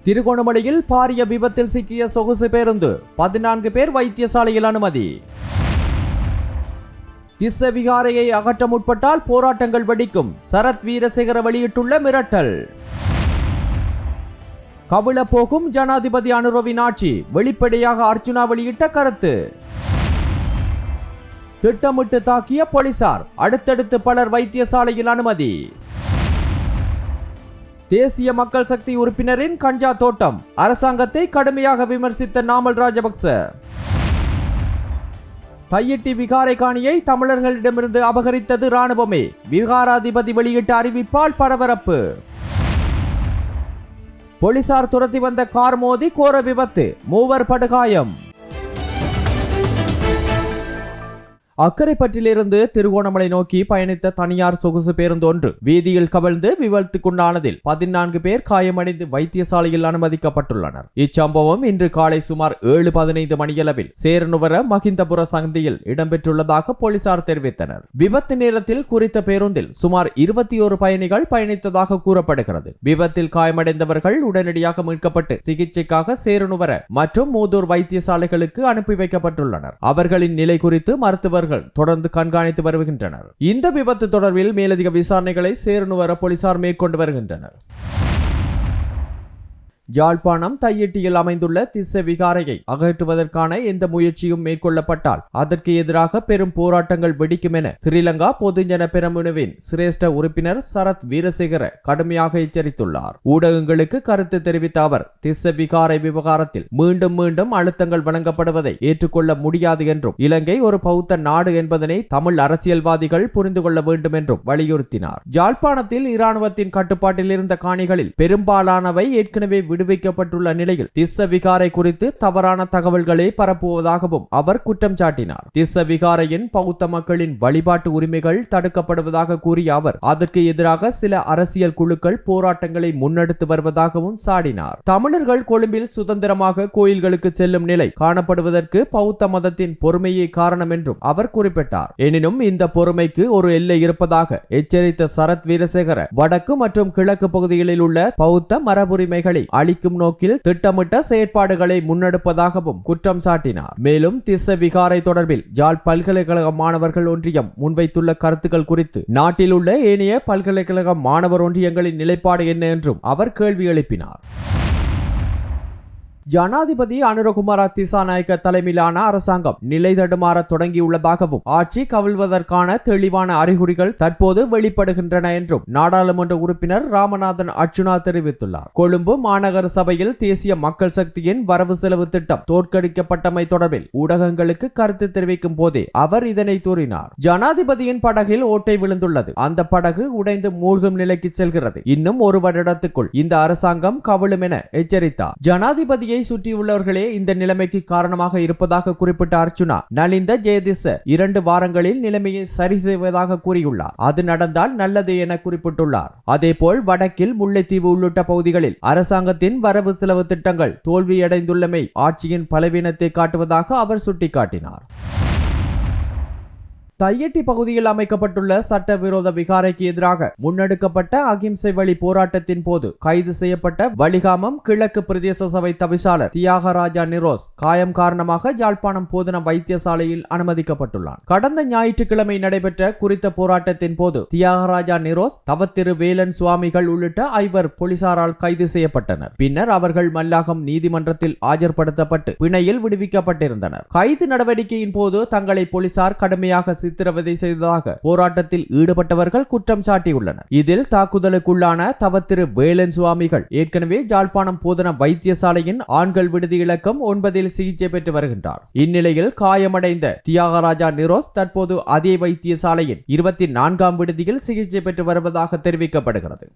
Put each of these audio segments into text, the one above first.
திருகோணமலையில் பாரிய விபத்தில் சிக்கிய சொகுசு பேருந்து 14 பேர் வைத்தியசாலையில் அனுமதி. திஸ்ஸ விகாரையை அகற்ற முற்பட்டால் போராட்டங்கள் வெடிக்கும், சரத் வீரசேகர வெளியிட்டுள்ள மிரட்டல். கவிழ போகும் ஜனாதிபதி அனுரவின் ஆட்சி, வெளிப்படையாக அர்ஜுனா வெளியிட்ட கருத்து. திட்டமிட்டு தாக்கிய போலீசார், அடுத்தடுத்து பலர் வைத்தியசாலையில் அனுமதி. தேசிய மக்கள் சக்தி உறுப்பினரின் கஞ்சா தோட்டம், அரசாங்கத்தை கடுமையாக விமர்சித்த நாமல் ராஜபக்ச. தையிட்டி விகாரை காணியை தமிழர்களிடமிருந்து அபகரித்தது இராணுவமே, விகாராதிபதி வெளியிட்ட அறிவிப்பால் பரபரப்பு. போலீசார் துரத்தி வந்த கார் மோதி கோர விபத்து, 3 படுகாயம். அக்கரைப்பற்றிலிருந்து திருகோணமலை நோக்கி பயணித்த தனியார் சொகுசு பேருந்து ஒன்று வீதியில் கவிழ்ந்து விபத்துக்குண்டானதில் 14 பேர் காயமடைந்து வைத்தியசாலையில் அனுமதிக்கப்பட்டுள்ளனர். இச்சம்பவம் இன்று காலை சுமார் 7:15 மணியளவில் சேரனுவர மகிந்தபுர சந்தியில் இடம்பெற்றுள்ளதாக போலீசார் தெரிவித்தனர். விபத்து நேரத்தில் குறித்த பேருந்தில் சுமார் 21 பயணிகள் பயணித்ததாக கூறப்படுகிறது. விபத்தில் காயமடைந்தவர்கள் உடனடியாக மீட்கப்பட்டு சிகிச்சைக்காக சேரனுவர மற்றும் மூதூர் வைத்தியசாலைகளுக்கு அனுப்பி வைக்கப்பட்டுள்ளனர். அவர்களின் நிலை குறித்து மருத்துவர்கள் தொடர்ந்து கண்காணித்து வருகின்றனர். இந்த விபத்து தொடர்பில் மேலதிக விசாரணைகளை சேரனுவர போலீசார் மேற்கொண்டு வருகின்றனர். யாழ்ப்பாணம் தையிட்டியில் அமைந்துள்ள திஸ்ஸ விகாரையை அகற்றுவதற்கான எந்த முயற்சியும் மேற்கொள்ளப்பட்டால் அதற்கு எதிராக பெரும் போராட்டங்கள் வெடிக்கும் என ஸ்ரீலங்கா பொதுஜன பெரமுனவின் சிரேஷ்ட உறுப்பினர் சரத் வீரசேகர கடுமையாக எச்சரித்துள்ளார். ஊடகங்களுக்கு கருத்து தெரிவித்த அவர், திஸ்ஸ விகாரை விவகாரத்தில் மீண்டும் மீண்டும் அழுத்தங்கள் வழங்கப்படுவதை ஏற்றுக்கொள்ள முடியாது என்றும் இலங்கை ஒரு பௌத்த நாடு என்பதனை தமிழ் அரசியல்வாதிகள் புரிந்து கொள்ள வேண்டும் என்றும் வலியுறுத்தினார். யாழ்ப்பாணத்தில் இராணுவத்தின் கட்டுப்பாட்டில் இருந்த காணிகளில் பெரும்பாலானவை ஏற்கனவே விடுவிக்கப்பட்டுள்ள நிலையில் திஸ்ஸ விகாரை குறித்து தவறான தகவல்களை பரப்புவதாகவும் அவர் குற்றம் சாட்டினார். திஸ்ஸ விகாரையின் பௌத்த மக்களின் வழிபாட்டு உரிமைகள் தடுக்கப்படுவதாக கூறிய அவர், அதற்கு எதிராக சில அரசியல் குழுக்கள் போராட்டங்களை முன்னெடுத்து வருவதாகவும் சாடினார். தமிழர்கள் கொழும்பில் சுதந்திரமாக கோயில்களுக்கு செல்லும் நிலை காணப்படுவதற்கு பௌத்த மதத்தின் பொறுமையே காரணம் என்றும் அவர் குறிப்பிட்டார். எனினும் இந்த பொறுமைக்கு ஒரு எல்லை இருப்பதாக எச்சரித்த சரத் வீரசேகர, வடக்கு மற்றும் கிழக்கு பகுதிகளில் உள்ள பௌத்த மரபுரிமைகளை அளிக்கும் நோக்கில் திட்டமிட்ட செயற்பாடுகளை முன்னெடுப்பதாகவும் குற்றம் சாட்டினார். மேலும் திஸ்ஸ விகாரை தொடர்பில் யாழ் பல்கலைக்கழக மாணவர்கள் ஒன்றியம் முன்வைத்துள்ள கருத்துக்கள் குறித்து நாட்டில் உள்ள ஏனைய பல்கலைக்கழக மாணவர் ஒன்றியங்களின் நிலைப்பாடு என்ன என்றும் அவர் கேள்வி எழுப்பினார். ஜனாதிபதி அனுரகுமார திசாநாயக்க தலைமையிலான அரசாங்கம் நிலை தடுமாற தொடங்கியுள்ளதாகவும் ஆட்சி கவிழ்வதற்கான தெளிவான அறிகுறிகள் தற்போது வெளிப்படுகின்றன என்றும் நாடாளுமன்ற உறுப்பினர் ராமநாதன் அர்ஜுனா தெரிவித்துள்ளார். கொழும்பு மாநகர சபையில் தேசிய மக்கள் சக்தியின் வரவு செலவு திட்டம் தோற்கடிக்கப்பட்டமை தொடர்பில் ஊடகங்களுக்கு கருத்து தெரிவிக்கும் போதே அவர் இதனை கூறினார். ஜனாதிபதியின் படகில் ஓட்டை விழுந்துள்ளது, அந்த படகு உடைந்து மூழ்கும் நிலைக்கு செல்கிறது. இன்னும் 1 வருடத்துக்குள் இந்த அரசாங்கம் கவிழும் என எச்சரித்தார். ஜனாதிபதி சுற்றியுள்ளவர்களே இந்த நிலைமைக்கு காரணமாக இருப்பதாக குறிப்பிட்ட அர்ஜுனா, நலிந்த ஜெயதிச 2 வாரங்களில் நிலைமையை சரி செய்வதாக கூறியுள்ளார். அது நடந்தால் நல்லது என குறிப்பிட்டுள்ளார். அதேபோல் வடக்கில் முல்லைத்தீவு உள்ளிட்ட பகுதிகளில் அரசாங்கத்தின் வரவு செலவு திட்டங்கள் தோல்வியடைந்துள்ளமை ஆட்சியின் பலவீனத்தை காட்டுவதாக அவர் சுட்டிக்காட்டினார். தையிட்டி பகுதியில் அமைக்கப்பட்டுள்ள சட்டவிரோத விகாரைக்கு எதிராக முன்னெடுக்கப்பட்ட அகிம்சை வழி போராட்டத்தின் போது கைது செய்யப்பட்ட வலிகாமம் கிழக்கு பிரதேச சபை தவிசாளர் தியாகராஜா நிரோஸ் காயம் காரணமாக யாழ்ப்பாணம் போதனா வைத்தியசாலையில் அனுமதிக்கப்பட்டுள்ளார். கடந்த ஞாயிற்றுக்கிழமை நடைபெற்ற குறித்த போராட்டத்தின் போது தியாகராஜா நிரோஸ், தவத்திரு வேலன் சுவாமிகள் உள்ளிட்ட 5 போலீசாரால் கைது செய்யப்பட்டனர். பின்னர் அவர்கள் மல்லாகம் நீதிமன்றத்தில் ஆஜர்படுத்தப்பட்டு பிணையில் விடுவிக்கப்பட்டிருந்தனர். கைது நடவடிக்கையின் போது தங்களை போலீசார் கடுமையாக சித்திரவதை செய்ததாக போராட்டத்தில் ஈடுபட்டவர்கள் குற்றம் சாட்டியுள்ளனர். இதில் தாக்குதலுக்குள்ளான தவத்திரு வேலன் சுவாமிகள் ஏற்கனவே யாழ்ப்பாணம் போதனா வைத்தியசாலையின் ஆண்கள் விடுதி இலக்கம் 9 சிகிச்சை பெற்று வருகின்றார். இந்நிலையில் காயமடைந்த தியாகராஜா நிரோஸ் தற்போது அதே வைத்தியசாலையின் 24ஆம் விடுதியில் சிகிச்சை பெற்று வருவதாக தெரிவிக்கப்படுகிறது.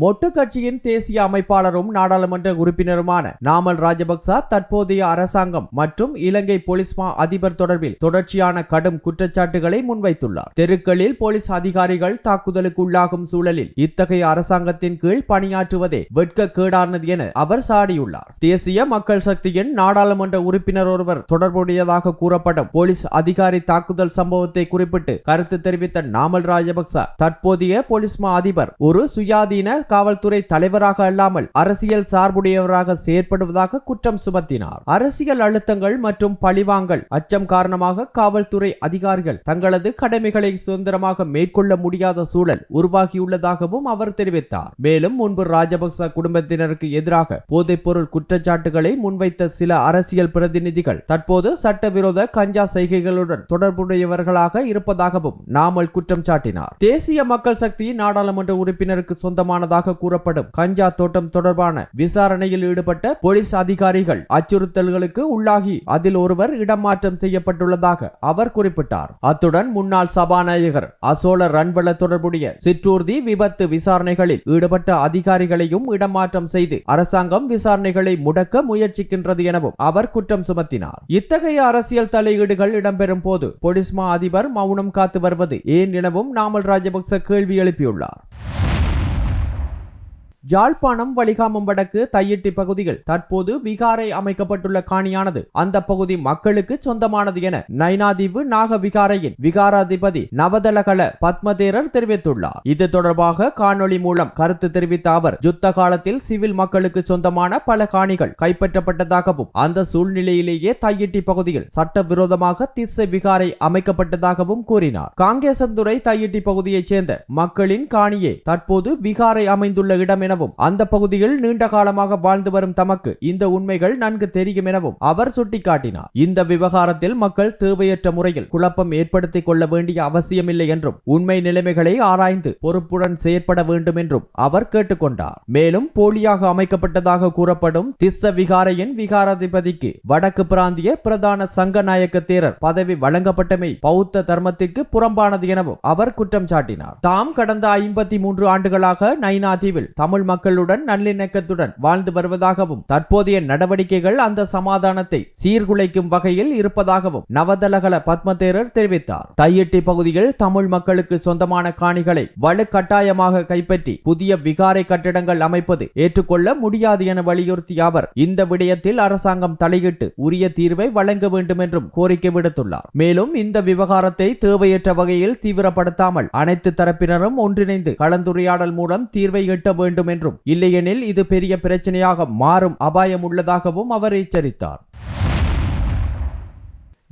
மொட்டு கட்சியின் தேசிய அமைப்பாளரும் நாடாளுமன்ற உறுப்பினருமான நாமல் ராஜபக்ச தற்போதைய அரசாங்கம் மற்றும் இலங்கை போலீஸ் மா அதிபர் தொடர்பில் தொடர்ச்சியான கடும் குற்றச்சாட்டுகளை முன்வைத்துள்ளார். தெருக்களில் போலீஸ் அதிகாரிகள் தாக்குதலுக்கு உள்ளாகும் சூழலில் இத்தகைய அரசாங்கத்தின் கீழ் பணியாற்றுவதே வெட்கக்கேடானது என அவர் சாடியுள்ளார். தேசிய மக்கள் சக்தியின் நாடாளுமன்ற உறுப்பினர் ஒருவர் தொடர்புடையதாக கூறப்படும் போலீஸ் அதிகாரி தாக்குதல் சம்பவத்தை குறிப்பிட்டு கருத்து தெரிவித்த நாமல் ராஜபக்ச, தற்போதைய போலீஸ் மா அதிபர் ஒரு சுயாதீன காவல்துறை தலைவராக அல்லாமல் அரசியல் சார்புடையவராக செயற்படுவதாக குற்றம் சுமத்தினார். அரசியல் அழுத்தங்கள் மற்றும் பழிவாங்கல் அச்சம் காரணமாக காவல்துறை அதிகாரிகள் தங்களது கடமைகளை சுதந்திரமாக மேற்கொள்ள முடியாத சூழல் உருவாகியுள்ளதாகவும் அவர் தெரிவித்தார். மேலும் முன்பு ராஜபக்ச குடும்பத்தினருக்கு எதிராக போதைப்பொருள் குற்றச்சாட்டுகளை முன்வைத்த சில அரசியல் பிரதிநிதிகள் தற்போது சட்டவிரோத கஞ்சா செய்கைகளுடன் தொடர்புடையவர்களாக இருப்பதாகவும் நாமல் குற்றம் சாட்டினார். தேசிய மக்கள் சக்தி நாடாளுமன்ற உறுப்பினருக்கு சொந்தமானதாக கூறப்படும் கஞ்சா தோட்டம் தொடர்பான விசாரணையில் ஈடுபட்ட போலீஸ் அதிகாரிகள் அச்சுறுத்தல்களுக்கு உள்ளாகி அதில் ஒருவர் இடமாற்றம் செய்யப்பட்டுள்ளதாக அவர் குறிப்பிட்டார். அத்துடன் முன்னாள் சபாநாயகர் அசோல ரன்வல தொடர்புடைய சிற்றூர்தி விபத்து விசாரணைகளில் ஈடுபட்ட அதிகாரிகளையும் இடமாற்றம் செய்து அரசாங்கம் விசாரணைகளை முடக்க முயற்சிக்கின்றது எனவும் அவர் குற்றம் சுமத்தினார். இத்தகைய அரசியல் தலையீடுகள் இடம்பெறும் போது போலீஸ் மா அதிபர் மௌனம் காத்து வருவது ஏன் எனவும் நாமல் ராஜபக்ச கேள்வி எழுப்பியுள்ளார். யாழ்ப்பாணம் வலிகாமம் வடக்கு தையிட்டி பகுதியில் தற்போது விகாரை அமைக்கப்பட்டுள்ள காணியானது அந்த பகுதி மக்களுக்கு சொந்தமானது என நைனாதீவு நாக விகாரையின் விகாராதிபதி நவதலகல பத்மதேரர் தெரிவித்துள்ளார். இது தொடர்பாக காணொளி மூலம் கருத்து தெரிவித்த அவர் யுத்த காலத்தில் சிவில் மக்களுக்கு சொந்தமான பல காணிகள் கைப்பற்றப்பட்டதாகவும் அந்த சூழ்நிலையிலேயே தையிட்டி பகுதியில் சட்டவிரோதமாக திஸ்ஸை விகாரை அமைக்கப்பட்டதாகவும் கூறினார். காங்கேசந்துறை தையிட்டி பகுதியைச் சேர்ந்த மக்களின் காணியே தற்போது விகாரை அமைந்துள்ள இடம் எனவும் அந்த பகுதியில் நீண்ட காலமாக வாழ்ந்து வரும் தமக்கு இந்த உண்மைகள் நன்கு தெரியும் எனவும் அவர் சுட்டிக்காட்டினார். இந்த விவகாரத்தில் மக்கள் தேவையற்ற முறையில் குழப்பம் ஏற்படுத்திக் கொள்ள வேண்டிய அவசியமில்லை என்றும் உண்மை நிலைமைகளை ஆராய்ந்து பொறுப்புடன் செயற்பட வேண்டும் என்றும் அவர் கேட்டுக்கொண்டார். மேலும் போலியாக அமைக்கப்பட்டதாக கூறப்படும் திஸ்ஸ விகாரையின் விகாராதிபதிக்கு வடக்கு பிராந்திய பிரதான சங்கநாயக்க தேரர் பதவி வழங்கப்பட்டமை பௌத்த தர்மத்திற்கு புறம்பானது எனவும் அவர் குற்றம் சாட்டினார். தாம் கடந்த 53 ஆண்டுகளாக நைனாதீவில் தமிழ் மக்களுடன் நல்லிணக்கத்துடன் வாழ்ந்து வருவதாகவும் தற்போதைய நடவடிக்கைகள் அந்த சமாதானத்தை சீர்குலைக்கும் வகையில் இருப்பதாகவும் நவதலகல பத்மதேரர் தெரிவித்தார். தையிட்டி பகுதியில் தமிழ் மக்களுக்கு சொந்தமான காணிகளை வலுக்கட்டாயமாக கைப்பற்றி புதிய விகாரை கட்டிடங்கள் அமைப்பது ஏற்றுக்கொள்ள முடியாது என வலியுறுத்திய அவர் இந்த விடயத்தில் அரசாங்கம் தலையிட்டு உரிய தீர்வை வழங்க வேண்டும் என்றும் கோரிக்கை விடுத்துள்ளார். மேலும் இந்த விவகாரத்தை தேவையற்ற வகையில் தீவிரப்படுத்தாமல் அனைத்து தரப்பினரும் ஒன்றிணைந்து கலந்துரையாடல் மூலம் தீர்வை எட்ட வேண்டும் என்றும் இல்லையெனில் இது பெரிய பிரச்சனையாக மாறும் அபாயம் உள்ளதாகவும் அவர் எச்சரித்தார்.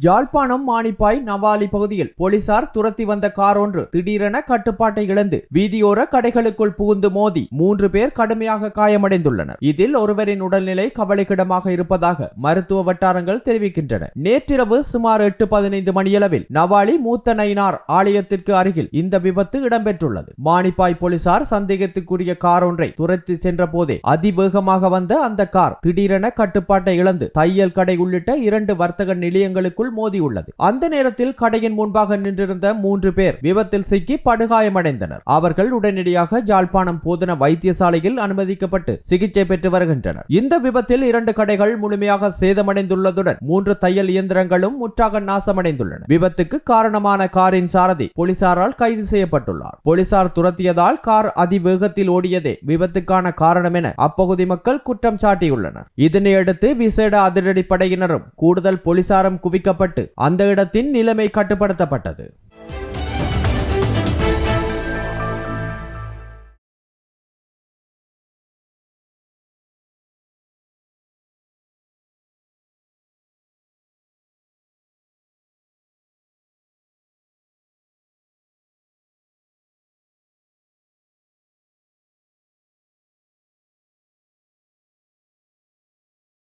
யாழ்ப்பாணம் மானிப்பாய் நவாலி பகுதியில் போலீசார் துரத்தி வந்த கார் ஒன்று திடீரென கட்டுப்பாட்டை இழந்து வீதியோர கடைகளுக்குள் புகுந்து மோதி 3 பேர் கடுமையாக காயமடைந்துள்ளனர். இதில் ஒருவரின் உடல்நிலை கவலைக்கிடமாக இருப்பதாக மருத்துவ வட்டாரங்கள் தெரிவிக்கின்றன. நேற்றிரவு சுமார் 8:15 மணியளவில் நவாலி மூத்த நயினார் ஆலயத்திற்கு அருகில் இந்த விபத்து இடம்பெற்றுள்ளது. மானிப்பாய் போலீசார் சந்தேகத்துக்குரிய கார் ஒன்றை துரத்தி சென்ற போதே அதிவேகமாக வந்த அந்த கார் திடீரென கட்டுப்பாட்டை இழந்து தையல் கடை உள்ளிட்ட 2 வர்த்தக நிலையங்களுக்குள் மோதியுள்ளது. அந்த நேரத்தில் கடையின் முன்பாக நின்றிருந்த 3 பேர் விபத்தில் சிக்கி படுகாயமடைந்தனர். அவர்கள் உடனடியாக யாழ்ப்பாணம் போதனா வைத்தியசாலையில் அனுமதிக்கப்பட்டு சிகிச்சை பெற்று வருகின்றனர். இந்த விபத்தில் 2 கடைகள் முழுமையாக சேதமடைந்துள்ளதுடன் 3 தையல் இயந்திரங்களும் முற்றாக நாசமடைந்துள்ளன. விபத்துக்கு காரணமான காரின் சாரதி போலீசாரால் கைது செய்யப்பட்டுள்ளார். போலீசார் துரத்தியதால் கார் அதிவேகத்தில் ஓடியதே விபத்துக்கான காரணம் என அப்பகுதி மக்கள் குற்றம் சாட்டியுள்ளனர். இதனையடுத்து விசேட அதிரடி படையினரும் கூடுதல் போலீசாரும் குவிக்கப்பட்டு அந்த இடத்தின் நிலைமை கட்டுப்படுத்தப்பட்டது.